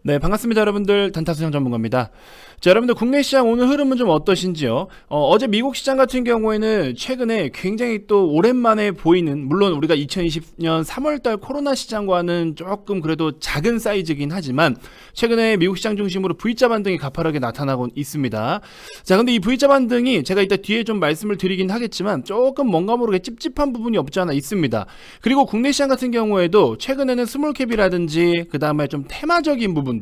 네, 반갑습니다, 여러분들. 단타수장 전문가입니다. 자, 여러분들 국내 시장 오늘 흐름은 좀 어떠신지요? 어제 미국 시장 같은 경우에는 최근에 굉장히 또 오랜만에 보이는, 물론 우리가 2020년 3월달 코로나 시장과는 조금 그래도 작은 사이즈긴 하지만 최근에 미국 시장 중심으로 V자 반등이 가파르게 나타나고 있습니다. 자, 근데 이 V자 반등이 제가 이따 뒤에 좀 말씀을 드리긴 하겠지만 조금 뭔가 모르게 찝찝한 부분이 없지 않아 있습니다. 그리고 국내 시장 같은 경우에도 최근에는 스몰캡이라든지 그 다음에 좀 테마적인 부분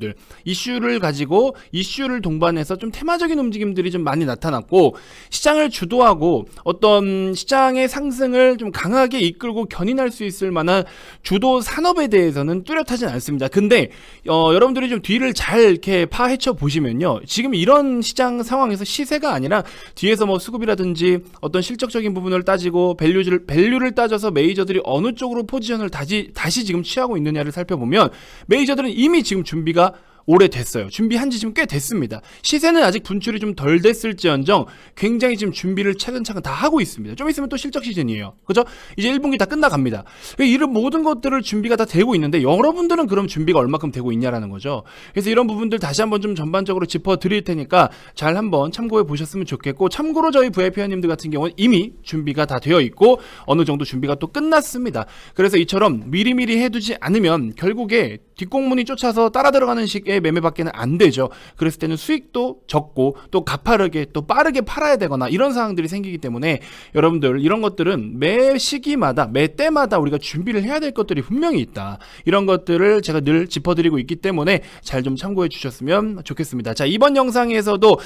이슈를 가지고 이슈를 동반해서 좀 테마적인 움직임들이 좀 많이 나타났고, 시장을 주도하고 어떤 시장의 상승을 좀 강하게 이끌고 견인할 수 있을 만한 주도 산업에 대해서는 뚜렷하진 않습니다. 근데 여러분들이 좀 뒤를 잘 이렇게 파헤쳐 보시면요, 지금 이런 시장 상황에서 시세가 아니라 뒤에서 뭐 수급이라든지 어떤 실적적인 부분을 따지고 밸류를 따져서 메이저들이 어느 쪽으로 포지션을 다시 지금 취하고 있느냐를 살펴보면 메이저들은 이미 지금 준비가 오래됐어요. 준비한 지 지금 꽤 됐습니다. 시세는 아직 분출이 좀 덜 됐을지언정 굉장히 지금 준비를 차근차근 다 하고 있습니다. 좀 있으면 또 실적 시즌이에요. 그죠? 이제 1분기 다 끝나갑니다. 이런 모든 것들을 준비가 다 되고 있는데 여러분들은 그럼 준비가 얼마큼 되고 있냐라는 거죠. 그래서 이런 부분들 다시 한번 좀 전반적으로 짚어드릴 테니까 잘 한번 참고해 보셨으면 좋겠고, 참고로 저희 VIP원님들 같은 경우는 이미 준비가 다 되어 있고 어느 정도 준비가 또 끝났습니다. 그래서 이처럼 미리미리 해두지 않으면 결국에 뒷공문이 쫓아서 따라 들어가는 식의 매매밖에는 안 되죠. 그랬을 때는 수익도 적고 또 가파르게 또 빠르게 팔아야 되거나 이런 상황들이 생기기 때문에 여러분들 이런 것들은 매 시기마다 매 때마다 우리가 준비를 해야 될 것들이 분명히 있다. 이런 것들을 제가 늘 짚어드리고 있기 때문에 잘 좀 참고해 주셨으면 좋겠습니다. 자, 이번 영상에서도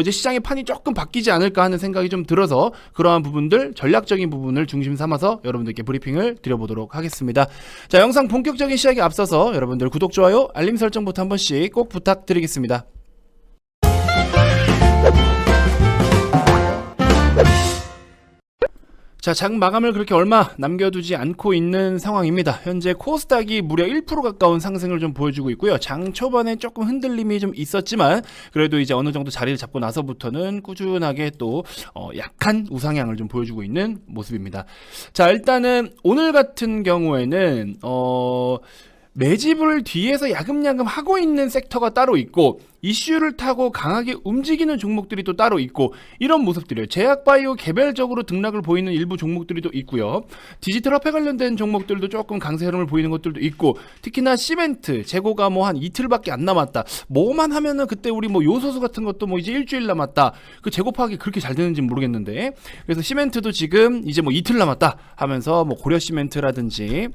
이제 시장의 판이 조금 바뀌지 않을까 하는 생각이 좀 들어서 그러한 부분들, 전략적인 부분을 중심 삼아서 여러분들께 브리핑을 드려보도록 하겠습니다. 자, 영상 본격적인 시작에 앞서서 여러분들 구독, 좋아요, 알림 설정부터 한 번씩 꼭 부탁드리겠습니다. 자, 장 마감을 그렇게 얼마 남겨두지 않고 있는 상황입니다. 현재 코스닥이 무려 1% 가까운 상승을 좀 보여주고 있고요. 장 초반에 조금 흔들림이 좀 있었지만 그래도 이제 어느 정도 자리를 잡고 나서부터는 꾸준하게 또 약한 우상향을 좀 보여주고 있는 모습입니다. 자, 일단은 오늘 같은 경우에는 매집을 뒤에서 야금야금 하고 있는 섹터가 따로 있고 이슈를 타고 강하게 움직이는 종목들이 또 따로 있고 이런 모습들이에요. 제약바이오 개별적으로 등락을 보이는 일부 종목들이 또 있고요. 디지털 화폐 관련된 종목들도 조금 강세 흐름을 보이는 것들도 있고, 특히나 시멘트 재고가 뭐 한 이틀밖에 안 남았다. 뭐만 하면은 그때 우리 뭐 요소수 같은 것도 뭐 이제 일주일 남았다. 그 재고 파악이 그렇게 잘 되는지 모르겠는데, 그래서 시멘트도 지금 이제 뭐 이틀 남았다 하면서 뭐 고려시멘트라든지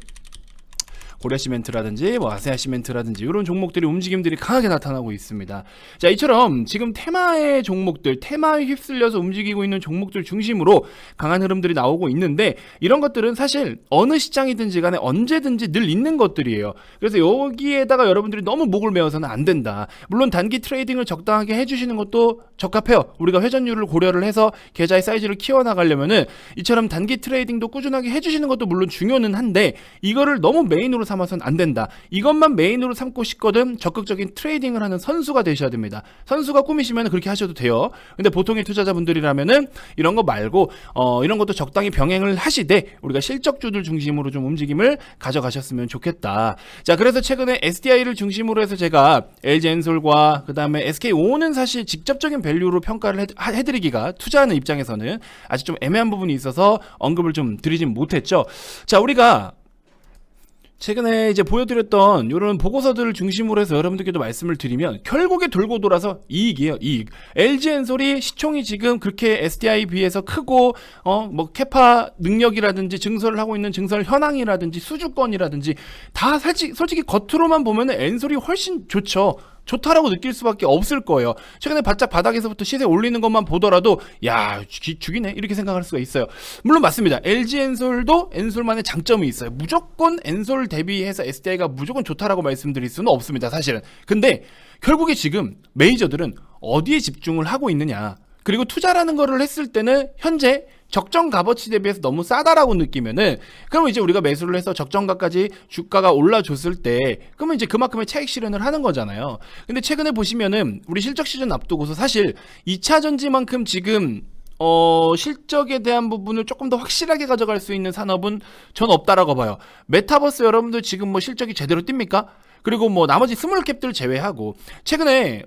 뭐 아세아시멘트라든지 이런 종목들이 움직임들이 강하게 나타나고 있습니다. 자, 이처럼 지금 테마의 종목들, 테마에 휩쓸려서 움직이고 있는 종목들 중심으로 강한 흐름들이 나오고 있는데, 이런 것들은 사실 어느 시장이든지 간에 언제든지 늘 있는 것들이에요. 그래서 여기에다가 여러분들이 너무 목을 메어서는 안 된다. 물론 단기 트레이딩을 적당하게 해주시는 것도 적합해요. 우리가 회전율을 고려를 해서 계좌의 사이즈를 키워나가려면은 이처럼 단기 트레이딩도 꾸준하게 해주시는 것도 물론 중요는 한데, 이거를 너무 메인으로 삼아서는 안 된다. 이것만 메인으로 삼고 싶거든 적극적인 트레이딩을 하는 선수가 되셔야 됩니다. 선수가 꿈이시면 그렇게 하셔도 돼요. 근데 보통의 투자자분들이라면은 이런 거 말고 이런 것도 적당히 병행을 하시되 우리가 실적주들 중심으로 좀 움직임을 가져가셨으면 좋겠다. 자, 그래서 최근에 SDI를 중심으로 해서 제가 LG엔솔과 그 다음에 SKO는 사실 직접적인 밸류로 평가를 해드리기가 투자하는 입장에서는 아직 좀 애매한 부분이 있어서 언급을 좀 드리진 못했죠. 자, 우리가 최근에 이제 보여드렸던 이런 보고서들을 중심으로 해서 여러분들께도 말씀을 드리면 결국에 돌고 돌아서 이익이에요. 이익. LG엔솔이 시총이 지금 그렇게 SDI에 비해서 크고 뭐 캐파 능력이라든지 증설을 하고 있는 증설 현황이라든지 수주권이라든지 다 솔직히 겉으로만 보면은 엔솔이 훨씬 좋다라고 느낄 수밖에 없을 거예요. 최근에 바짝 바닥에서부터 시세 올리는 것만 보더라도 야, 죽이네 이렇게 생각할 수가 있어요. 물론 맞습니다. LG엔솔도 엔솔만의 장점이 있어요. 무조건 엔솔 대비해서 SDI가 무조건 좋다라고 말씀드릴 수는 없습니다, 사실은. 근데 결국에 지금 메이저들은 어디에 집중을 하고 있느냐, 그리고 투자라는 거를 했을 때는 현재 적정 값어치 대비해서 너무 싸다라고 느끼면은, 그러면 이제 우리가 매수를 해서 적정가까지 주가가 올라줬을 때 그러면 이제 그만큼의 차익 실현을 하는 거잖아요. 근데 최근에 보시면은 우리 실적 시즌 앞두고서 사실 2차 전지만큼 지금 실적에 대한 부분을 조금 더 확실하게 가져갈 수 있는 산업은 전 없다라고 봐요. 메타버스 여러분들 지금 뭐 실적이 제대로 띱니까? 그리고 뭐 나머지 스몰 캡들 제외하고 최근에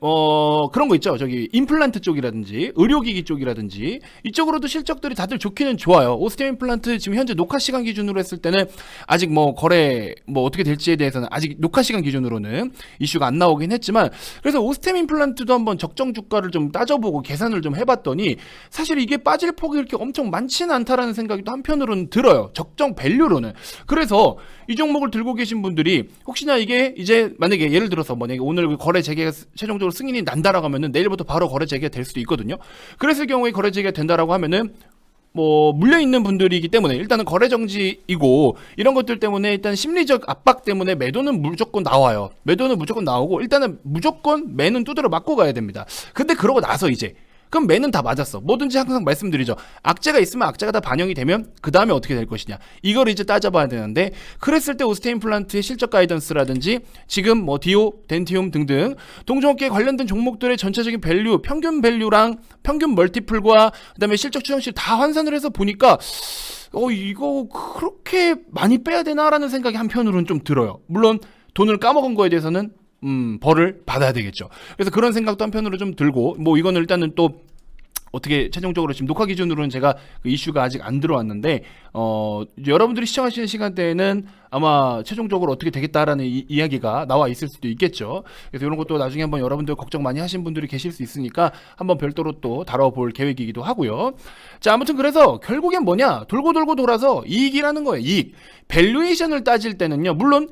그런 거 있죠. 저기 임플란트 쪽이라든지 의료기기 쪽이라든지 이쪽으로도 실적들이 다들 좋기는 좋아요. 오스템 임플란트 지금 현재 녹화 시간 기준으로 했을 때는 아직 뭐 거래 뭐 어떻게 될지에 대해서는 아직 녹화 시간 기준으로는 이슈가 안 나오긴 했지만, 그래서 오스템 임플란트도 한번 적정 주가를 좀 따져보고 계산을 좀 해봤더니 사실 이게 빠질 폭이 이렇게 엄청 많지는 않다라는 생각이 또 한편으로는 들어요. 적정 밸류로는. 그래서 이 종목을 들고 계신 분들이 혹시나 이게 이제 만약에 예를 들어서 만약에 오늘 거래 재개가 최종적으로 승인이 난다라고 하면은 내일부터 바로 거래 재개가 될 수도 있거든요. 그랬을 경우에 거래 재개가 된다라고 하면은 뭐 물려있는 분들이기 때문에 일단은 거래 정지이고 이런 것들 때문에 일단 심리적 압박 때문에 매도는 무조건 나와요. 매도는 무조건 나오고 일단은 무조건 매는 두드려 맞고 가야 됩니다. 근데 그러고 나서 이제 그럼 매는 다 맞았어. 뭐든지 항상 말씀드리죠. 악재가 있으면 악재가 다 반영이 되면 그 다음에 어떻게 될 것이냐. 이걸 이제 따져봐야 되는데, 그랬을 때 오스템 임플란트의 실적 가이던스라든지 지금 뭐 디오, 덴티움 등등 동종업계 관련된 종목들의 전체적인 밸류, 평균 밸류랑 평균 멀티플과 그다음에 실적 추정치 다 환산을 해서 보니까 이거 그렇게 많이 빼야 되나라는 생각이 한편으로는 좀 들어요. 물론 돈을 까먹은 거에 대해서는 벌을 받아야 되겠죠. 그래서 그런 생각도 한편으로 좀 들고, 뭐 이거는 일단은 또 어떻게 최종적으로 지금 녹화 기준으로는 제가 그 이슈가 아직 안 들어왔는데 여러분들이 시청하시는 시간대에는 아마 최종적으로 어떻게 되겠다라는 이야기가 나와 있을 수도 있겠죠. 그래서 이런 것도 나중에 한번 여러분들 걱정 많이 하신 분들이 계실 수 있으니까 한번 별도로 또 다뤄볼 계획이기도 하고요. 자, 아무튼 그래서 결국엔 뭐냐, 돌고 돌고 돌아서 이익이라는 거예요. 이익. 밸류에이션을 따질 때는요, 물론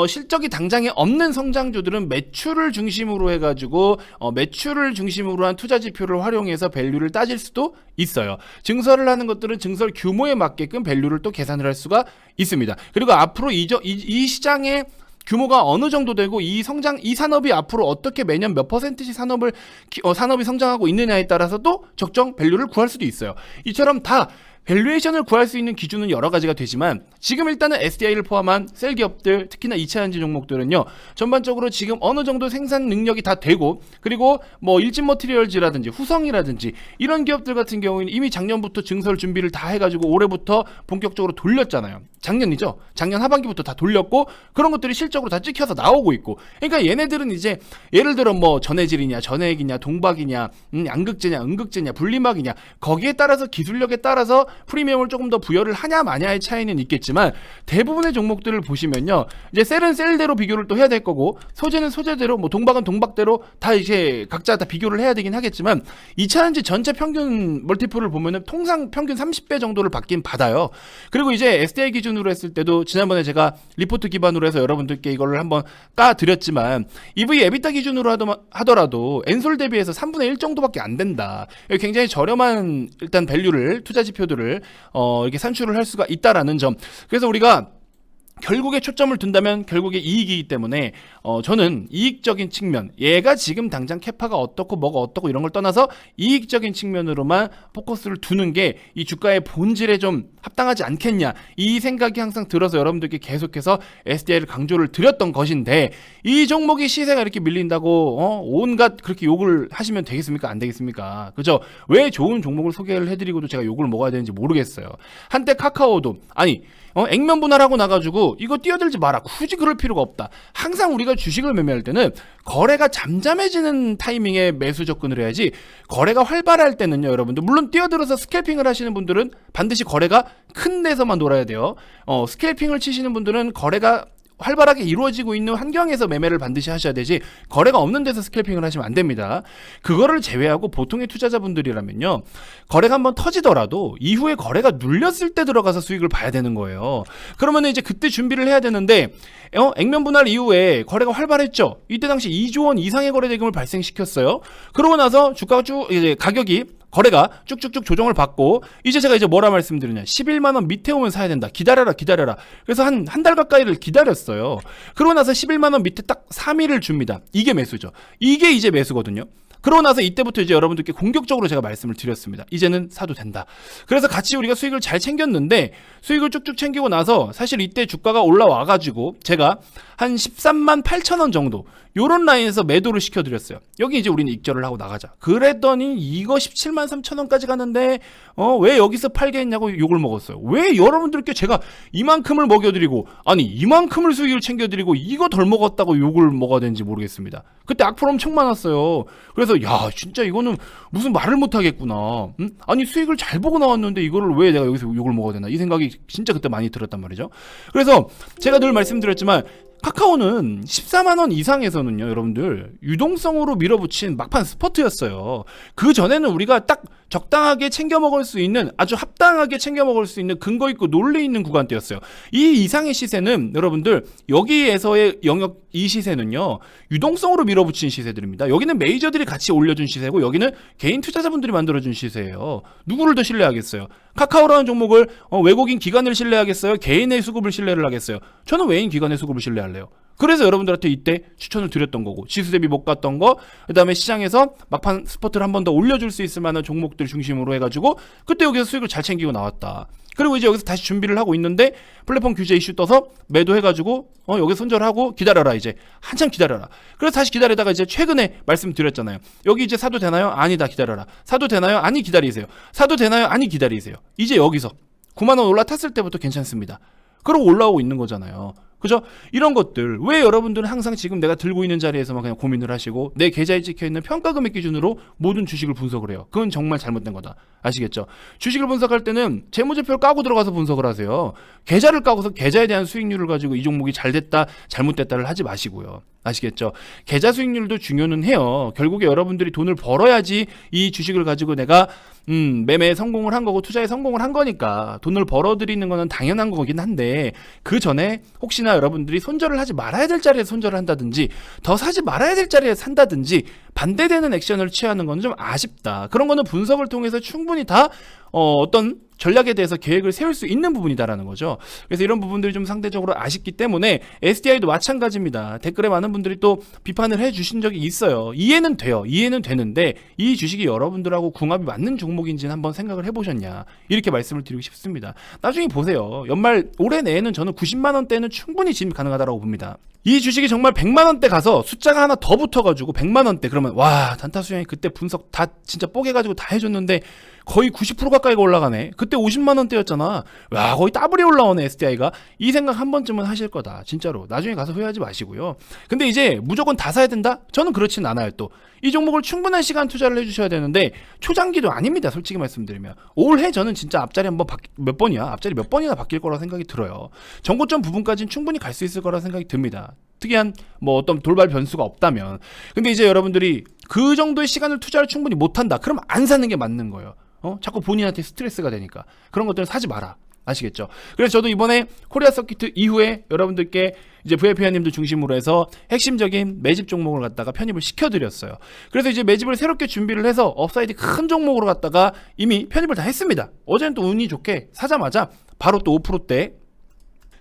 실적이 당장에 없는 성장주들은 매출을 중심으로 해가지고 매출을 중심으로 한 투자 지표를 활용해서 밸류를 따질 수도 있어요. 증설을 하는 것들은 증설 규모에 맞게끔 밸류를 또 계산을 할 수가 있습니다. 그리고 앞으로 이 시장의 규모가 어느 정도 되고 이 산업이 앞으로 어떻게 매년 몇 %씩 산업이 성장하고 있느냐에 따라서도 적정 밸류를 구할 수도 있어요. 이처럼 다 밸류에이션을 구할 수 있는 기준은 여러 가지가 되지만 지금 일단은 SDI를 포함한 셀 기업들, 특히나 2차 전지 종목들은요, 전반적으로 지금 어느 정도 생산 능력이 다 되고, 그리고 뭐 일진 머티리얼즈라든지 후성이라든지 이런 기업들 같은 경우에는 이미 작년부터 증설 준비를 다 해가지고 올해부터 본격적으로 돌렸잖아요. 작년이죠. 작년 하반기부터 다 돌렸고 그런 것들이 실적으로 다 찍혀서 나오고 있고. 그러니까 얘네들은 이제 예를 들어 뭐 전해질이냐 전해액이냐 동박이냐 양극재냐 음극재냐 분리막이냐 거기에 따라서 기술력에 따라서 프리미엄을 조금 더 부여를 하냐 마냐의 차이는 있겠지만, 대부분의 종목들을 보시면요, 이제 셀은 셀대로 비교를 또 해야 될 거고 소재는 소재대로, 뭐 동박은 동박대로 다 이제 각자 다 비교를 해야 되긴 하겠지만 2차전지 전체 평균 멀티플을 보면은 통상 평균 30배 정도를 받긴 받아요. 그리고 이제 SDI 기준으로 했을 때도 지난번에 제가 리포트 기반으로 해서 여러분들께 이거를 한번 까드렸지만 EV 에비타 기준으로 하더라도 엔솔 대비해서 3분의 1 정도밖에 안 된다. 굉장히 저렴한 일단 밸류를, 투자 지표들을 이렇게 산출을 할 수가 있다라는 점. 그래서 우리가 결국에 초점을 둔다면 결국에 이익이기 때문에 저는 이익적인 측면, 얘가 지금 당장 캐파가 어떻고 뭐가 어떻고 이런 걸 떠나서 이익적인 측면으로만 포커스를 두는 게 이 주가의 본질에 좀 합당하지 않겠냐, 이 생각이 항상 들어서 여러분들께 계속해서 SDI를 강조를 드렸던 것인데, 이 종목이 시세가 이렇게 밀린다고 온갖 그렇게 욕을 하시면 되겠습니까? 안 되겠습니까? 그죠? 왜 좋은 종목을 소개를 해드리고도 제가 욕을 먹어야 되는지 모르겠어요. 한때 카카오도 액면 분할하고 나가지고 이거 뛰어들지 마라, 굳이 그럴 필요가 없다. 항상 우리가 주식을 매매할 때는 거래가 잠잠해지는 타이밍에 매수 접근을 해야지, 거래가 활발할 때는요, 여러분들, 물론 뛰어들어서 스캘핑을 하시는 분들은 반드시 거래가 큰 데서만 놀아야 돼요. 스캘핑을 치시는 분들은 거래가 활발하게 이루어지고 있는 환경에서 매매를 반드시 하셔야 되지, 거래가 없는 데서 스캘핑을 하시면 안 됩니다. 그거를 제외하고 보통의 투자자분들이라면요, 거래가 한번 터지더라도 이후에 거래가 눌렸을 때 들어가서 수익을 봐야 되는 거예요. 그러면 이제 그때 준비를 해야 되는데, 액면 분할 이후에 거래가 활발했죠. 이때 당시 2조 원 이상의 거래 대금을 발생시켰어요. 그러고 나서 주가가 이제 가격이 거래가 쭉쭉쭉 조정을 받고, 이제 제가 이제 뭐라 말씀드리냐, 11만원 밑에 오면 사야 된다, 기다려라. 그래서 한 달 가까이를 기다렸어요. 그러고 나서 11만원 밑에 딱 3일을 줍니다. 이게 매수죠. 이게 이제 매수거든요. 그러고 나서 이때부터 이제 여러분들께 공격적으로 제가 말씀을 드렸습니다. 이제는 사도 된다. 그래서 같이 우리가 수익을 잘 챙겼는데, 수익을 쭉쭉 챙기고 나서 사실 이때 주가가 올라와가지고 제가 한 13만 8천 원 정도, 요런 라인에서 매도를 시켜드렸어요. 여기 이제 우리는 익절을 하고 나가자. 그랬더니 이거 17만 3천 원까지 갔는데 왜 여기서 팔게 했냐고 욕을 먹었어요. 왜 여러분들께 제가 이만큼을 먹여드리고 아니 이만큼을 수익을 챙겨드리고 이거 덜 먹었다고 욕을 먹어야 되는지 모르겠습니다. 그때 악플 엄청 많았어요. 그래서 야 진짜 이거는 무슨 말을 못하겠구나. 응? 아니 수익을 잘 보고 나왔는데 이거를 왜 내가 여기서 욕을 먹어야 되나 이 생각이 진짜 그때 많이 들었단 말이죠. 그래서 제가 늘 말씀드렸지만 카카오는 14만 원 이상에서는요, 여러분들 유동성으로 밀어붙인 막판 스포트였어요. 그 전에는 우리가 딱 적당하게 챙겨 먹을 수 있는 아주 합당하게 챙겨 먹을 수 있는 근거 있고 논리 있는 구간대였어요. 이 이상의 시세는 여러분들 여기에서의 영역 이 시세는요 유동성으로 밀어붙인 시세들입니다. 여기는 메이저들이 같이 올려준 시세고 여기는 개인 투자자분들이 만들어준 시세예요. 누구를 더 신뢰하겠어요? 카카오라는 종목을 외국인 기관을 신뢰하겠어요? 개인의 수급을 신뢰를 하겠어요? 저는 외인 기관의 수급을 신뢰할래요. 그래서 여러분들한테 이때 추천을 드렸던 거고 지수 대비 못 갔던 거 그다음에 시장에서 막판 스포트를 한 번 더 올려줄 수 있을 만한 종목들 중심으로 해가지고 그때 여기서 수익을 잘 챙기고 나왔다. 그리고 이제 여기서 다시 준비를 하고 있는데 플랫폼 규제 이슈 떠서 매도해가지고 여기서 손절하고 기다려라 이제 한참 기다려라. 그래서 다시 기다리다가 이제 최근에 말씀드렸잖아요. 여기 이제 사도 되나요? 아니다 기다려라. 사도 되나요? 아니 기다리세요. 사도 되나요? 아니 기다리세요. 이제 여기서 9만 원 올라탔을 때부터 괜찮습니다. 그러고 올라오고 있는 거잖아요. 그죠? 이런 것들 왜 여러분들은 항상 지금 내가 들고 있는 자리에서만 그냥 고민을 하시고 내 계좌에 찍혀있는 평가금액 기준으로 모든 주식을 분석을 해요. 그건 정말 잘못된 거다. 아시겠죠? 주식을 분석할 때는 재무제표를 까고 들어가서 분석을 하세요. 계좌를 까고서 계좌에 대한 수익률을 가지고 이 종목이 잘 됐다 잘못됐다를 하지 마시고요. 아시겠죠? 계좌 수익률도 중요는 해요. 결국에 여러분들이 돈을 벌어야지 이 주식을 가지고 내가 매매에 성공을 한 거고 투자에 성공을 한 거니까 돈을 벌어들이는 거는 당연한 거긴 한데 그 전에 혹시나 여러분들이 손절을 하지 말아야 될 자리에 손절을 한다든지 더 사지 말아야 될 자리에 산다든지 반대되는 액션을 취하는 건 좀 아쉽다. 그런 거는 분석을 통해서 충분히 다 어떤 전략에 대해서 계획을 세울 수 있는 부분이다라는 거죠. 그래서 이런 부분들이 좀 상대적으로 아쉽기 때문에 SDI도 마찬가지입니다. 댓글에 많은 분들이 또 비판을 해주신 적이 있어요. 이해는 돼요. 이해는 되는데 이 주식이 여러분들하고 궁합이 맞는 종목인지는 한번 생각을 해보셨냐 이렇게 말씀을 드리고 싶습니다. 나중에 보세요. 연말 올해 내에는 저는 90만 원대는 충분히 진입 가능하다고 봅니다. 이 주식이 정말 100만 원대 가서 숫자가 하나 더 붙어가지고 100만 원대 그러면 와 단타수양이 그때 분석 다 진짜 뽀개가지고 다 해줬는데 거의 90% 가까이가 올라가네. 그때 50만 원대였잖아. 와 거의 더블이 올라오네 SDI가. 이 생각 한 번쯤은 하실 거다. 진짜로. 나중에 가서 후회하지 마시고요. 근데 이제 무조건 다 사야 된다? 저는 그렇진 않아요. 또 이 종목을 충분한 시간 투자를 해주셔야 되는데 초장기도 아닙니다. 솔직히 말씀드리면 올해 저는 진짜 앞자리 한번 몇 번이야? 앞자리 몇 번이나 바뀔 거라 생각이 들어요. 정고점 부분까지는 충분히 갈 수 있을 거라 생각이 듭니다. 특이한 뭐 어떤 돌발 변수가 없다면. 근데 이제 여러분들이 그 정도의 시간을 투자를 충분히 못한다. 그럼 안 사는 게 맞는 거예요. 자꾸 본인한테 스트레스가 되니까 그런 것들은 사지 마라. 아시겠죠? 그래서 저도 이번에 코리아 서킷 이후에 여러분들께 이제 VIP님들 중심으로 해서 핵심적인 매집 종목을 갖다가 편입을 시켜드렸어요. 그래서 이제 매집을 새롭게 준비를 해서 업사이드 큰 종목으로 갖다가 이미 편입을 다 했습니다. 어제는 또 운이 좋게 사자마자 바로 또 5%대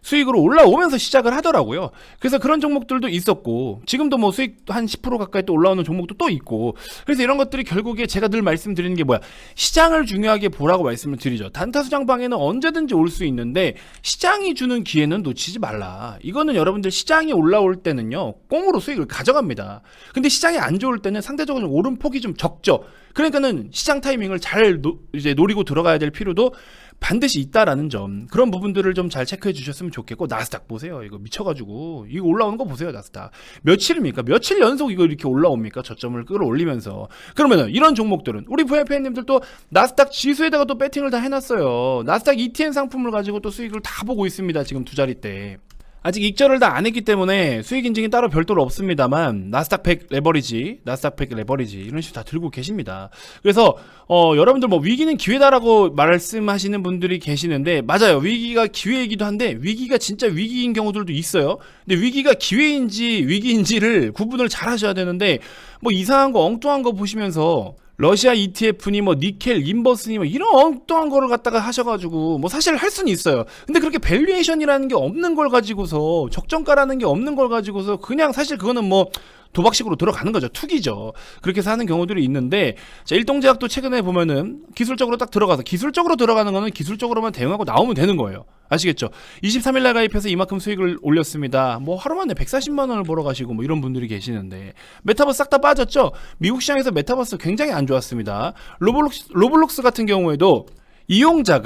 수익으로 올라오면서 시작을 하더라고요. 그래서 그런 종목들도 있었고 지금도 뭐 수익 한 10% 가까이 또 올라오는 종목도 또 있고 그래서 이런 것들이 결국에 제가 늘 말씀드리는 게 뭐야 시장을 중요하게 보라고 말씀을 드리죠. 단타수장방에는 언제든지 올 수 있는데 시장이 주는 기회는 놓치지 말라. 이거는 여러분들 시장이 올라올 때는요 꽁으로 수익을 가져갑니다. 근데 시장이 안 좋을 때는 상대적으로 오름폭이 좀 적죠. 그러니까는 시장 타이밍을 잘 이제 노리고 들어가야 될 필요도 반드시 있다라는 점 그런 부분들을 좀 잘 체크해 주셨으면 좋겠고 나스닥 보세요. 이거 미쳐가지고 이거 올라오는 거 보세요. 나스닥 며칠입니까? 며칠 연속 이거 이렇게 올라옵니까? 저점을 끌어올리면서 그러면은 이런 종목들은 우리 VIP님들도 나스닥 지수에다가 또 배팅을 다 해놨어요. 나스닥 ETN 상품을 가지고 또 수익을 다 보고 있습니다. 지금 두 자릿대 아직 익절을 다 안 했기 때문에 수익 인증이 따로 별도로 없습니다만 나스닥 100 레버리지, 나스닥 100 레버리지 이런 식으로 다 들고 계십니다. 그래서 여러분들 뭐 위기는 기회다라고 말씀하시는 분들이 계시는데 맞아요. 위기가 기회이기도 한데 위기가 진짜 위기인 경우들도 있어요. 근데 위기가 기회인지 위기인지를 구분을 잘 하셔야 되는데 뭐 이상한 거 엉뚱한 거 보시면서 러시아 ETF니 뭐 니켈, 인버스니 뭐 이런 엉뚱한 거를 갖다가 하셔가지고 뭐 사실 할 수는 있어요. 근데 그렇게 밸류에이션이라는 게 없는 걸 가지고서 적정가라는 게 없는 걸 가지고서 그냥 사실 그거는 뭐 도박식으로 들어가는 거죠. 투기죠. 그렇게 해서 하는 경우들이 있는데, 자, 일동제약도 최근에 보면은 기술적으로 딱 들어가서, 기술적으로 들어가는 거는 기술적으로만 대응하고 나오면 되는 거예요. 아시겠죠? 23일날 가입해서 이만큼 수익을 올렸습니다. 뭐 하루 만에 140만 원을 벌어 가시고 뭐 이런 분들이 계시는데, 메타버스 싹 다 빠졌죠? 미국 시장에서 메타버스 굉장히 안 좋았습니다. 로블록스 같은 경우에도 이용자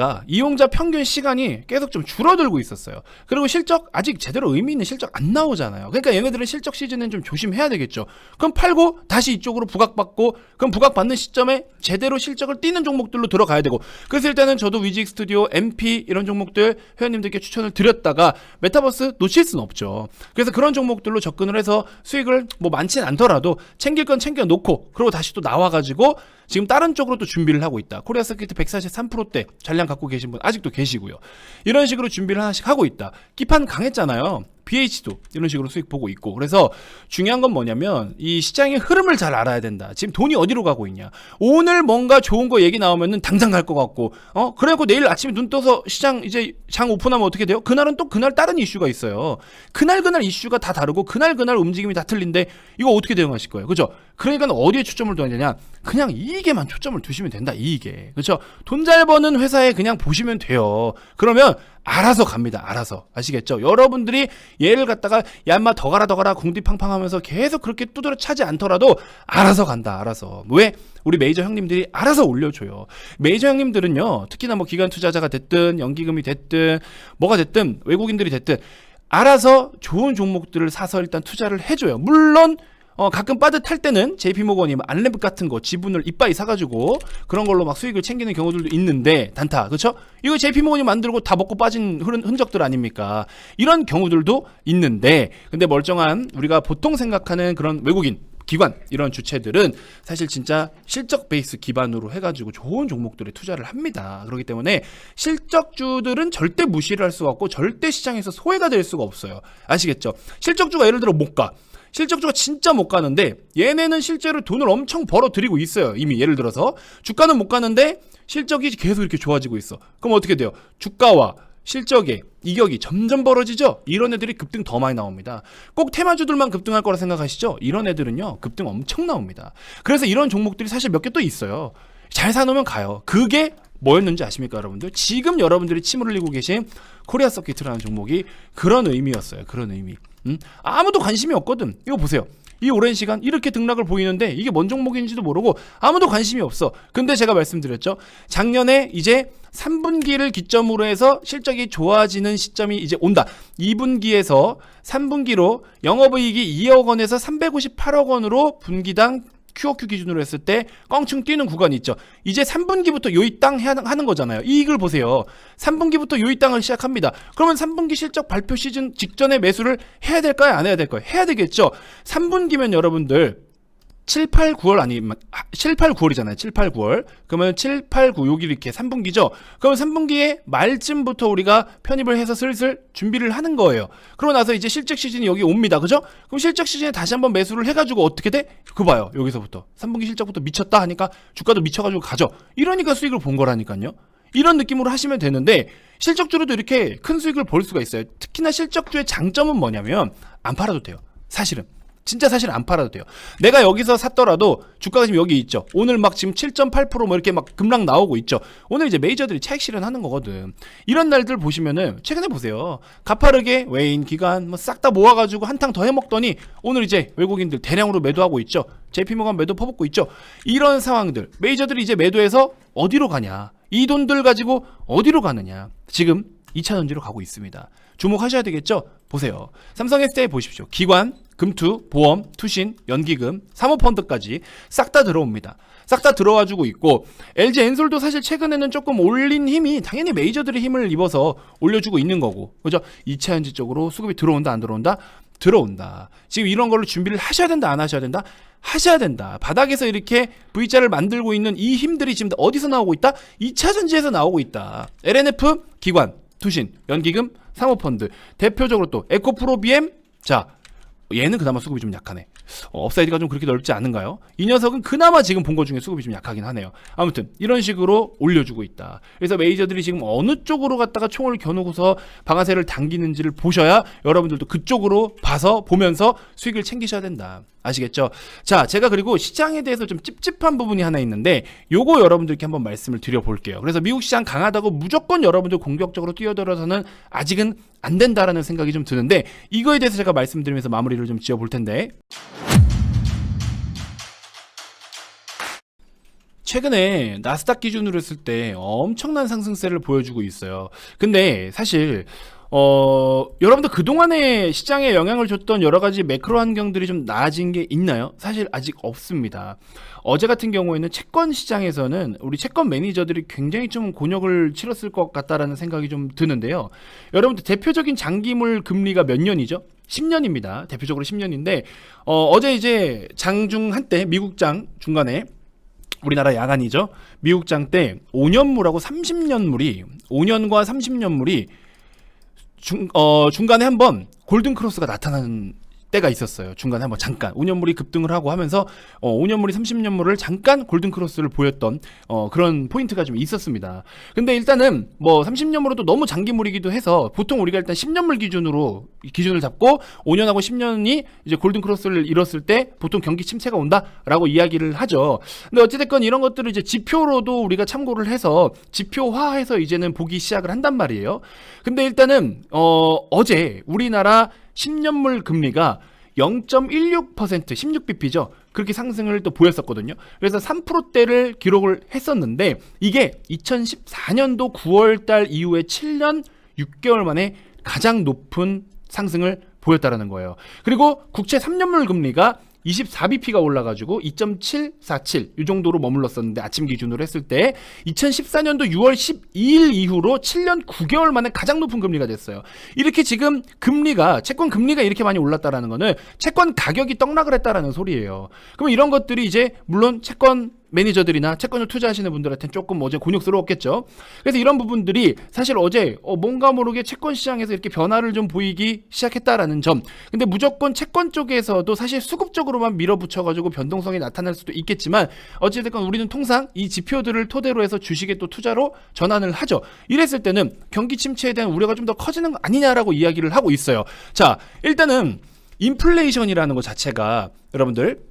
평균 시간이 계속 좀 줄어들고 있었어요. 그리고 실적 아직 제대로 의미 있는 실적 안 나오잖아요. 그러니까 얘네들은 실적 시즌은 좀 조심해야 되겠죠. 그럼 팔고 다시 이쪽으로 부각받고, 그럼 부각받는 시점에 제대로 실적을 띄는 종목들로 들어가야 되고. 그래서 일단은 저도 위직 스튜디오, MP 이런 종목들 회원님들께 추천을 드렸다가 메타버스 놓칠 수는 없죠. 그래서 그런 종목들로 접근을 해서 수익을 뭐 많지는 않더라도 챙길 건 챙겨 놓고, 그리고 다시 또 나와가지고 지금 다른 쪽으로 또 준비를 하고 있다. 코리아 서킷 143%대 잔량 갖고 계신 분 아직도 계시고요. 이런 식으로 준비를 하나씩 하고 있다. 기판 강했잖아요. BH도 이런 식으로 수익 보고 있고. 그래서 중요한 건 뭐냐면 이 시장의 흐름을 잘 알아야 된다. 지금 돈이 어디로 가고 있냐. 오늘 뭔가 좋은 거 얘기 나오면은 당장 갈 것 같고, 그래갖고 내일 아침에 눈 떠서 시장 이제 장 오픈하면 어떻게 돼요? 그날은 또 그날 다른 이슈가 있어요. 그날 이슈가 다 다르고 그날 움직임이 다 틀린데 이거 어떻게 대응하실 거예요? 그죠? 그러니까 어디에 초점을 둬야 되냐? 그냥 이익에만 초점을 두시면 된다. 이익에. 그렇죠? 돈 잘 버는 회사에 그냥 보시면 돼요. 그러면 알아서 갑니다. 알아서. 아시겠죠? 여러분들이 얘를 갖다가 야 인마 더 가라 궁디팡팡 하면서 계속 그렇게 두드려 차지 않더라도 알아서 간다. 알아서. 왜? 우리 메이저 형님들이 알아서 올려줘요. 메이저 형님들은요, 특히나 뭐 기관 투자자가 됐든 연기금이 됐든 뭐가 됐든 외국인들이 됐든 알아서 좋은 종목들을 사서 일단 투자를 해줘요. 물론 가끔 빠듯할 때는 JP모건이 안랩 같은 거 지분을 이빠이 사가지고 그런 걸로 막 수익을 챙기는 경우들도 있는데, 단타, 그쵸? 이거 JP모건이 만들고 다 먹고 빠진 흔적들 아닙니까? 이런 경우들도 있는데, 근데 멀쩡한 우리가 보통 생각하는 그런 외국인 기관 이런 주체들은 사실 진짜 실적 베이스 기반으로 해가지고 좋은 종목들에 투자를 합니다. 그렇기 때문에 실적주들은 절대 무시를 할 수가 없고 절대 시장에서 소외가 될 수가 없어요. 아시겠죠? 실적주가 예를 들어 못 가. 실적주가 진짜 못 가는데 얘네는 실제로 돈을 엄청 벌어들이고 있어요. 이미 예를 들어서 주가는 못 가는데 실적이 계속 이렇게 좋아지고 있어. 그럼 어떻게 돼요? 주가와 실적의 이격이 점점 벌어지죠? 이런 애들이 급등 더 많이 나옵니다. 꼭 테마주들만 급등할 거라 생각하시죠? 이런 애들은요 급등 엄청 나옵니다. 그래서 이런 종목들이 사실 몇 개 또 있어요. 잘 사놓으면 가요. 그게 뭐였는지 아십니까 여러분들? 지금 여러분들이 침을 흘리고 계신 코리아 서킷이라는 종목이 그런 의미였어요. 그런 의미. 아무도 관심이 없거든. 이거 보세요. 이 오랜 시간 이렇게 등락을 보이는데 이게 뭔 종목인지도 모르고 아무도 관심이 없어. 근데 제가 말씀드렸죠. 작년에 이제 3분기를 기점으로 해서 실적이 좋아지는 시점이 이제 온다. 2분기에서 3분기로 영업이익이 2억 원에서 358억 원으로 분기당 QOQ 기준으로 했을 때 껑충 뛰는 구간이 있죠. 이제 3분기부터 요이 땅 하는 거잖아요. 이익을 보세요. 3분기부터 요이 땅을 시작합니다. 그러면 3분기 실적 발표 시즌 직전에 매수를 해야 될까요? 안 해야 될까요? 해야 되겠죠. 3분기면 여러분들 7, 8, 9월 아니면 7, 8, 9월이잖아요. 7, 8, 9월. 그러면 7, 8, 9 여기 이렇게 3분기죠. 그러면 3분기에 말쯤부터 우리가 편입을 해서 슬슬 준비를 하는 거예요. 그러고 나서 이제 실적 시즌이 여기 옵니다. 그죠? 그럼 실적 시즌에 다시 한번 매수를 해가지고 어떻게 돼? 그거 봐요. 여기서부터 3분기 실적부터 미쳤다 하니까 주가도 미쳐가지고 가죠. 이러니까 수익을 본 거라니까요. 이런 느낌으로 하시면 되는데 실적주로도 이렇게 큰 수익을 볼 수가 있어요. 특히나 실적주의 장점은 뭐냐면 안 팔아도 돼요. 사실은. 진짜 사실 안 팔아도 돼요. 내가 여기서 샀더라도 주가가 지금 여기 있죠. 오늘 막 지금 7.8% 뭐 이렇게 막 급락 나오고 있죠. 오늘 이제 메이저들이 차익 실현하는 거거든. 이런 날들 보시면은 최근에 보세요. 가파르게 외인 기관 뭐 싹 다 모아가지고 한탕 더 해먹더니 오늘 이제 외국인들 대량으로 매도하고 있죠. JP모건 매도 퍼붓고 있죠. 이런 상황들 메이저들이 이제 매도해서 어디로 가냐? 이 돈들 가지고 어디로 가느냐? 지금 2차 전지로 가고 있습니다. 주목하셔야 되겠죠? 보세요. 삼성SDI 보십시오. 기관, 금투, 보험, 투신, 연기금, 사모펀드까지 싹 다 들어옵니다. 싹 다 들어와주고 있고 LG엔솔도 사실 최근에는 조금 올린 힘이 당연히 메이저들의 힘을 입어서 올려주고 있는 거고, 그죠? 2차 전지 쪽으로 수급이 들어온다 안 들어온다? 들어온다. 지금 이런 걸로 준비를 하셔야 된다 안 하셔야 된다? 하셔야 된다. 바닥에서 이렇게 V자를 만들고 있는 이 힘들이 지금 어디서 나오고 있다? 2차 전지에서 나오고 있다. LNF, 기관, 투신, 연기금, 사모펀드, 대표적으로 또 에코프로비엠. 자, 얘는 그나마 수급이 좀 약하네. 업사이드가 좀 그렇게 넓지 않은가요? 이 녀석은 그나마 지금 본 것 중에 수급이 좀 약하긴 하네요. 아무튼 이런 식으로 올려주고 있다. 그래서 메이저들이 지금 어느 쪽으로 갔다가 총을 겨누고서 방아쇠를 당기는지를 보셔야 여러분들도 그쪽으로 봐서 보면서 수익을 챙기셔야 된다. 아시겠죠? 자, 제가 그리고 시장에 대해서 좀 찝찝한 부분이 하나 있는데 요거 여러분들께 한번 말씀을 드려볼게요. 그래서 미국 시장 강하다고 무조건 여러분들 공격적으로 뛰어들어서는 아직은 안 된다라는 생각이 좀 드는데 이거에 대해서 제가 말씀드리면서 마무리를 좀 지어볼 텐데, 최근에 나스닥 기준으로 했을 때 엄청난 상승세를 보여주고 있어요. 근데 사실 여러분들 그동안에 시장에 영향을 줬던 여러 가지 매크로 환경들이 좀 나아진 게 있나요? 사실 아직 없습니다. 어제 같은 경우에는 채권 시장에서는 우리 채권 매니저들이 굉장히 좀 곤욕을 치렀을 것 같다라는 생각이 좀 드는데요. 여러분들 대표적인 장기물 금리가 몇 년이죠? 10년입니다. 대표적으로 10년인데 어제 이제 장중 한때 미국장 중간에 우리나라 야간이죠. 미국장 때 5년물하고 30년물이 5년과 30년물이 중간에 한번 골든 크로스가 나타나는 때가 있었어요. 중간에 한번 잠깐 5년물이 급등을 하고 하면서 5년물이 30년물을 잠깐 골든 크로스를 보였던 그런 포인트가 좀 있었습니다. 근데 일단은 뭐 30년물은 또 너무 장기물이기도 해서 보통 우리가 일단 10년물 기준을 잡고 5년하고 10년이 이제 골든 크로스를 이뤘을 때 보통 경기 침체가 온다라고 이야기를 하죠. 근데 어찌됐건 이런 것들을 이제 지표로도 우리가 참고를 해서 지표화해서 이제는 보기 시작을 한단 말이에요. 근데 일단은 어제 우리나라 10년물 금리가 0.16% 16bp죠. 그렇게 상승을 또 보였었거든요. 그래서 3%대를 기록을 했었는데 이게 2014년도 9월달 이후에 7년 6개월 만에 가장 높은 상승을 보였다라는 거예요. 그리고 국채 3년물 금리가 24bp가 올라가지고 2.747 이 정도로 머물렀었는데 아침 기준으로 했을 때 2014년도 6월 12일 이후로 7년 9개월 만에 가장 높은 금리가 됐어요. 이렇게 지금 채권 금리가 이렇게 많이 올랐다라는 거는 채권 가격이 떡락을 했다라는 소리예요. 그러면 이런 것들이 이제 물론 채권 매니저들이나 채권을 투자하시는 분들한테는 조금 어제 곤욕스러웠겠죠. 그래서 이런 부분들이 사실 어제 뭔가 모르게 채권 시장에서 이렇게 변화를 좀 보이기 시작했다라는 점. 근데 무조건 채권 쪽에서도 사실 수급적으로만 밀어붙여가지고 변동성이 나타날 수도 있겠지만 어찌됐건 우리는 통상 이 지표들을 토대로 해서 주식에 또 투자로 전환을 하죠. 이랬을 때는 경기 침체에 대한 우려가 좀 더 커지는 거 아니냐라고 이야기를 하고 있어요. 자, 일단은 인플레이션이라는 것 자체가 여러분들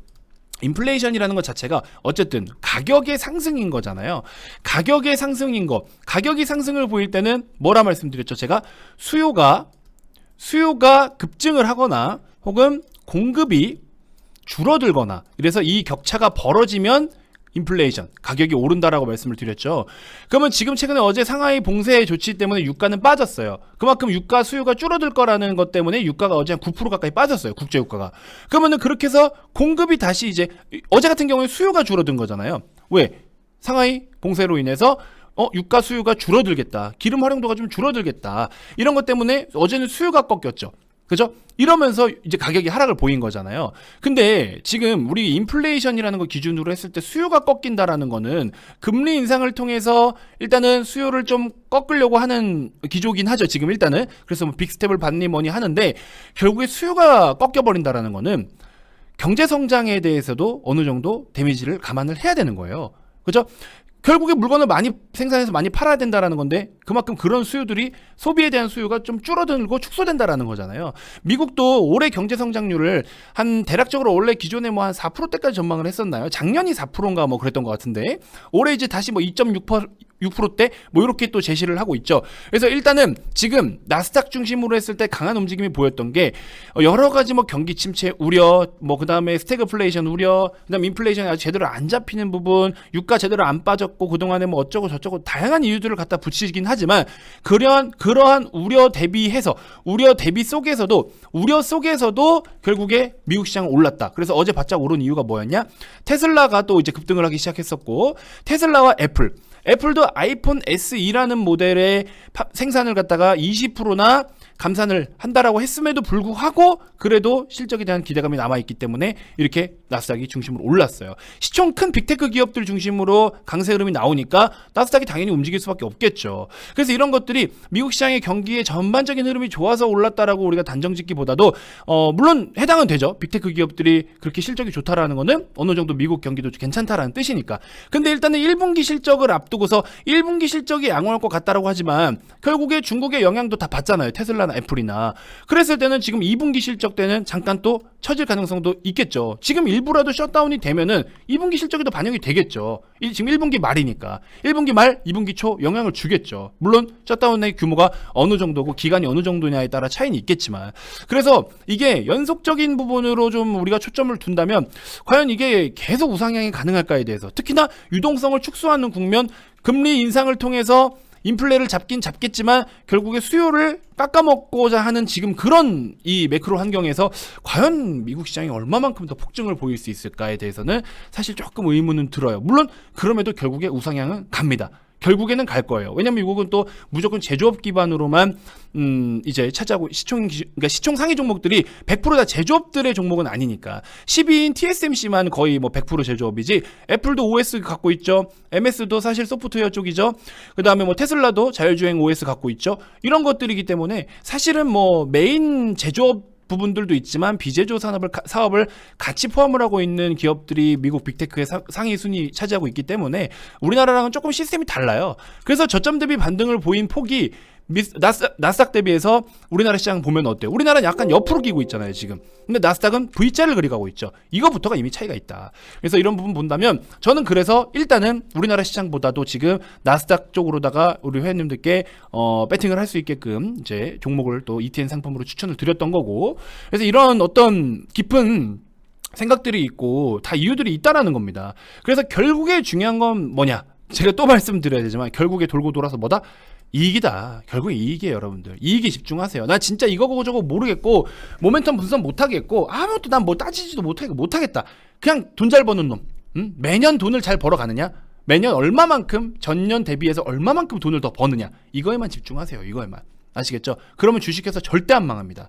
인플레이션이라는 것 자체가 어쨌든 가격의 상승인 거잖아요. 가격의 상승인 거. 가격이 상승을 보일 때는 뭐라 말씀드렸죠? 제가 수요가 급증을 하거나 혹은 공급이 줄어들거나 이래서 이 격차가 벌어지면 인플레이션, 가격이 오른다라고 말씀을 드렸죠. 그러면 지금 최근에 어제 상하이 봉쇄 조치 때문에 유가는 빠졌어요. 그만큼 유가 수요가 줄어들 거라는 것 때문에 유가가 어제 한 9% 가까이 빠졌어요. 국제 유가가. 그러면은 그렇게 해서 공급이 다시 이제 어제 같은 경우에 수요가 줄어든 거잖아요. 왜? 상하이 봉쇄로 인해서 유가 수요가 줄어들겠다. 기름 활용도가 좀 줄어들겠다. 이런 것 때문에 어제는 수요가 꺾였죠. 그죠? 이러면서 이제 가격이 하락을 보인 거잖아요. 근데 지금 우리 인플레이션이라는 거 기준으로 했을 때 수요가 꺾인다라는 거는 금리 인상을 통해서 일단은 수요를 좀 꺾으려고 하는 기조긴 하죠. 지금 일단은. 그래서 뭐 빅스텝을 받니 뭐니 하는데 결국에 수요가 꺾여버린다라는 거는 경제 성장에 대해서도 어느 정도 데미지를 감안을 해야 되는 거예요. 그죠? 결국에 물건을 많이 생산해서 많이 팔아야 된다라는 건데 그만큼 그런 수요들이 소비에 대한 수요가 좀 줄어들고 축소된다라는 거잖아요. 미국도 올해 경제 성장률을 한 대략적으로 원래 기존에 뭐 한 4%대까지 전망을 했었나요? 작년이 4%인가 뭐 그랬던 것 같은데 올해 이제 다시 뭐 2.6%대 뭐 이렇게 또 제시를 하고 있죠. 그래서 일단은 지금 나스닥 중심으로 했을 때 강한 움직임이 보였던 게 여러 가지 뭐 경기 침체 우려, 뭐 그다음에 스태그플레이션 우려, 그다음 인플레이션이 아주 제대로 안 잡히는 부분, 유가 제대로 안 빠졌고 그동안에 뭐 어쩌고 저쩌고 다양한 이유들을 갖다 붙이긴 하지만 그러한 우려 대비해서 우려 속에서도 결국에 미국 시장은 올랐다. 그래서 어제 바짝 오른 이유가 뭐였냐? 테슬라가 또 이제 급등을 하기 시작했었고 테슬라와 애플도 아이폰 SE라는 모델의 생산을 갖다가 20%나 감산을 한다라고 했음에도 불구하고 그래도 실적에 대한 기대감이 남아있기 때문에 이렇게 나스닥이 중심으로 올랐어요. 시총 큰 빅테크 기업들 중심으로 강세 흐름이 나오니까 나스닥이 당연히 움직일 수밖에 없겠죠. 그래서 이런 것들이 미국 시장의 경기의 전반적인 흐름이 좋아서 올랐다라고 우리가 단정짓기보다도 물론 해당은 되죠. 빅테크 기업들이 그렇게 실적이 좋다라는 거는 어느 정도 미국 경기도 괜찮다라는 뜻이니까. 근데 일단은 1분기 실적을 앞두고서 1분기 실적이 양호할 것 같다라고 하지만 결국에 중국의 영향도 다 받잖아요. 테슬라나 애플이나. 그랬을 때는 지금 2분기 실적 때는 잠깐 또 처질 가능성도 있겠죠. 지금 일부라도 셧다운이 되면은 2분기 실적에도 반영이 되겠죠. 지금 1분기 말이니까 1분기 말 2분기 초 영향을 주겠죠. 물론 셧다운의 규모가 어느 정도고 기간이 어느 정도냐에 따라 차이는 있겠지만, 그래서 이게 연속적인 부분으로 좀 우리가 초점을 둔다면 과연 이게 계속 우상향이 가능할까에 대해서, 특히나 유동성을 축소하는 국면, 금리 인상을 통해서 인플레를 잡긴 잡겠지만 결국에 수요를 깎아먹고자 하는 지금 그런 이 매크로 환경에서 과연 미국 시장이 얼마만큼 더 폭증을 보일 수 있을까에 대해서는 사실 조금 의문은 들어요. 물론 그럼에도 결국에 우상향은 갑니다. 결국에는 갈 거예요. 왜냐면 미국은 또 무조건 제조업 기반으로만 이제 차지하고 그러니까 시총 상위 종목들이 100%다 제조업들의 종목은 아니니까. 12인 TSMC만 거의 뭐 100% 제조업이지, 애플도 OS 갖고 있죠. MS도 사실 소프트웨어 쪽이죠. 그다음에 뭐 테슬라도 자율주행 OS 갖고 있죠. 이런 것들이기 때문에 사실은 뭐 메인 제조업 부분들도 있지만 비제조 사업을 같이 포함을 하고 있는 기업들이 미국 빅테크의 상위 순위 차지하고 있기 때문에 우리나라랑은 조금 시스템이 달라요. 그래서 저점 대비 반등을 보인 폭이 나스닥 대비해서 우리나라 시장 보면 어때요? 우리나라는 약간 옆으로 기고 있잖아요 지금. 근데 나스닥은 V자를 그려가고 있죠. 이거부터가 이미 차이가 있다. 그래서 이런 부분 본다면 저는 그래서 일단은 우리나라 시장보다도 지금 나스닥 쪽으로다가 우리 회원님들께 배팅을 할 수 있게끔 이제 종목을 또 ETN 상품으로 추천을 드렸던 거고, 그래서 이런 어떤 깊은 생각들이 있고 다 이유들이 있다라는 겁니다. 그래서 결국에 중요한 건 뭐냐? 제가 또 말씀드려야 되지만 결국에 돌고 돌아서 뭐다? 이익이다. 결국에 이익이에요, 여러분들. 이익에 집중하세요. 나 진짜 이거 보고 저거 모르겠고 모멘텀 분석 못하겠고 아무것도 난 뭐 따지지도 못하겠다. 그냥 돈 잘 버는 놈. 매년 돈을 잘 벌어가느냐? 매년 얼마만큼 전년 대비해서 얼마만큼 돈을 더 버느냐? 이거에만 집중하세요. 이거에만. 아시겠죠? 그러면 주식회사 절대 안 망합니다.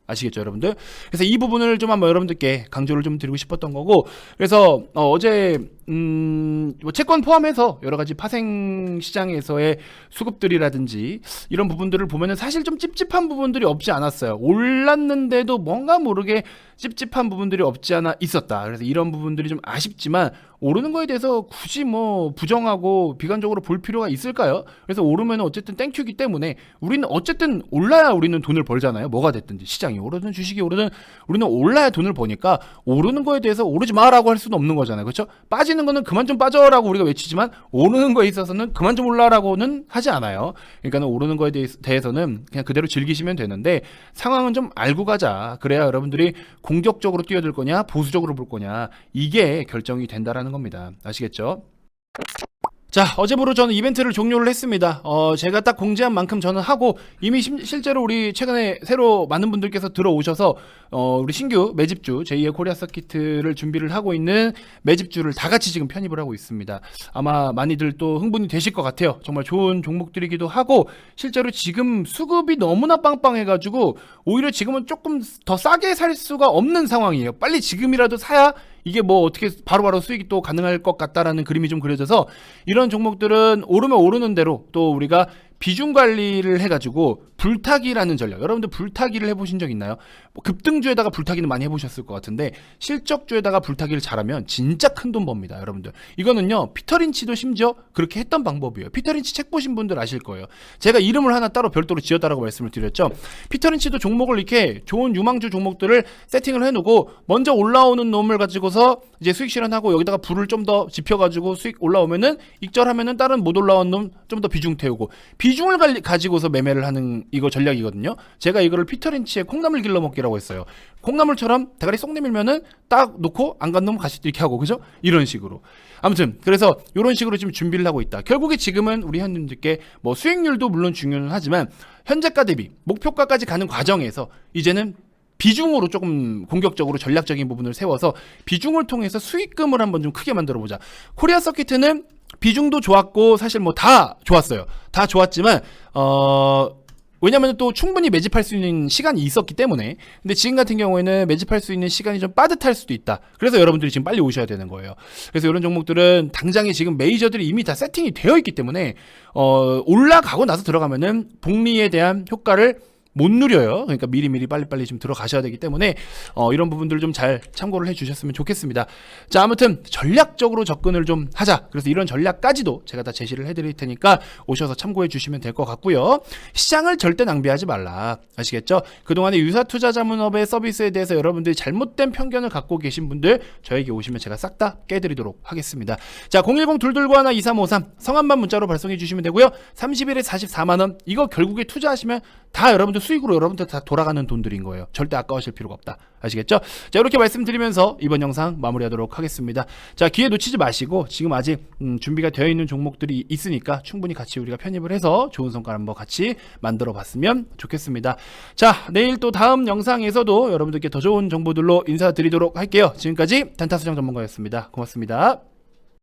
아시겠죠, 여러분들? 그래서 이 부분을 좀 한번 여러분들께 강조를 좀 드리고 싶었던 거고, 그래서 어제 뭐 채권 포함해서 여러 가지 파생 시장에서의 수급들이라든지 이런 부분들을 보면은 사실 좀 찝찝한 부분들이 없지 않았어요. 올랐는데도 뭔가 모르게 찝찝한 부분들이 없지 않아 있었다. 그래서 이런 부분들이 좀 아쉽지만 오르는 거에 대해서 굳이 뭐 부정하고 비관적으로 볼 필요가 있을까요? 그래서 오르면 어쨌든 땡큐기 때문에 우리는 어쨌든 올라야 우리는 돈을 벌잖아요. 뭐가 됐든지 시장이 오르든 주식이 오르든 우리는 올라야 돈을 버니까 오르는 거에 대해서 오르지 마라고 할 수는 없는 거잖아요. 그렇죠? 빠지는 거는 그만 좀 빠져라고 우리가 외치지만 오르는 거에 있어서는 그만 좀 올라라고는 하지 않아요. 그러니까 오르는 거에 대해서는 그냥 그대로 즐기시면 되는데 상황은 좀 알고 가자. 그래야 여러분들이 공격적으로 뛰어들 거냐 보수적으로 볼 거냐 이게 결정이 된다라는 겁니다. 아시겠죠? 자, 어제부로 저는 이벤트를 종료를 했습니다. 제가 딱 공지한 만큼 저는 하고 이미 실제로 우리 최근에 새로 많은 분들께서 들어오셔서 우리 신규 매집주 제2의 코리아 서키트를 준비를 하고 있는 매집주를 다 같이 지금 편입을 하고 있습니다. 아마 많이들 또 흥분이 되실 것 같아요. 정말 좋은 종목들이기도 하고 실제로 지금 수급이 너무나 빵빵해가지고 오히려 지금은 조금 더 싸게 살 수가 없는 상황이에요. 빨리 지금이라도 사야 이게 뭐 어떻게 바로바로 수익이 또 가능할 것 같다라는 그림이 좀 그려져서 이런 종목들은 오르면 오르는 대로 또 우리가 비중 관리를 해가지고 불타기라는 전략, 여러분들 불타기를 해보신 적 있나요? 뭐 급등주에다가 불타기는 많이 해보셨을 것 같은데 실적주에다가 불타기를 잘하면 진짜 큰 돈 법니다. 여러분들 이거는요 피터린치도 심지어 그렇게 했던 방법이에요. 피터린치 책 보신 분들 아실 거예요. 제가 이름을 하나 따로 별도로 지었다라고 말씀을 드렸죠. 피터린치도 종목을 이렇게 좋은 유망주 종목들을 세팅을 해놓고 먼저 올라오는 놈을 가지고서 이제 수익 실현하고 여기다가 불을 좀 더 지펴가지고 수익 올라오면은 익절하면은 다른 못 올라온 놈 좀 더 비중 태우고 비중을 가지고서 매매를 하는 이거 전략이거든요. 제가 이거를 피터린치의 콩나물 길러먹기라고 했어요. 콩나물처럼 대가리 쏙 내밀면은 딱 놓고 안 간 놈 다시 이렇게 하고, 그죠? 이런 식으로. 아무튼 그래서 이런 식으로 지금 준비를 하고 있다. 결국에 지금은 우리 현님들께 뭐 수익률도 물론 중요는 하지만 현재가 대비 목표가까지 가는 과정에서 이제는 비중으로 조금 공격적으로 전략적인 부분을 세워서 비중을 통해서 수익금을 한번 좀 크게 만들어 보자. 코리아 서키트는 비중도 좋았고 사실 뭐 다 좋았어요. 다 좋았지만 왜냐면 또 충분히 매집할 수 있는 시간이 있었기 때문에. 근데 지금 같은 경우에는 매집할 수 있는 시간이 좀 빠듯할 수도 있다. 그래서 여러분들이 지금 빨리 오셔야 되는 거예요. 그래서 이런 종목들은 당장에 지금 메이저들이 이미 다 세팅이 되어 있기 때문에 올라가고 나서 들어가면은 복리에 대한 효과를 못 누려요. 그러니까 미리미리 빨리빨리 좀 들어가셔야 되기 때문에 이런 부분들 좀 잘 참고를 해주셨으면 좋겠습니다. 자, 아무튼 전략적으로 접근을 좀 하자. 그래서 이런 전략까지도 제가 다 제시를 해드릴 테니까 오셔서 참고해 주시면 될 것 같고요. 시장을 절대 낭비하지 말라. 아시겠죠? 그동안의 유사투자자문업의 서비스에 대해서 여러분들이 잘못된 편견을 갖고 계신 분들 저에게 오시면 제가 싹 다 깨드리도록 하겠습니다. 자, 010-229-2353 성함만 문자로 발송해 주시면 되고요. 30일에 44만원 이거 결국에 투자하시면 다 여러분들 수익으로 여러분들 다 돌아가는 돈들인 거예요. 절대 아까워하실 필요가 없다. 아시겠죠? 자, 이렇게 말씀드리면서 이번 영상 마무리하도록 하겠습니다. 자, 기회 놓치지 마시고 지금 아직 준비가 되어 있는 종목들이 있으니까 충분히 같이 우리가 편입을 해서 좋은 성과 한번 같이 만들어 봤으면 좋겠습니다. 자, 내일 또 다음 영상에서도 여러분들께 더 좋은 정보들로 인사드리도록 할게요. 지금까지 단타수장 전문가였습니다. 고맙습니다.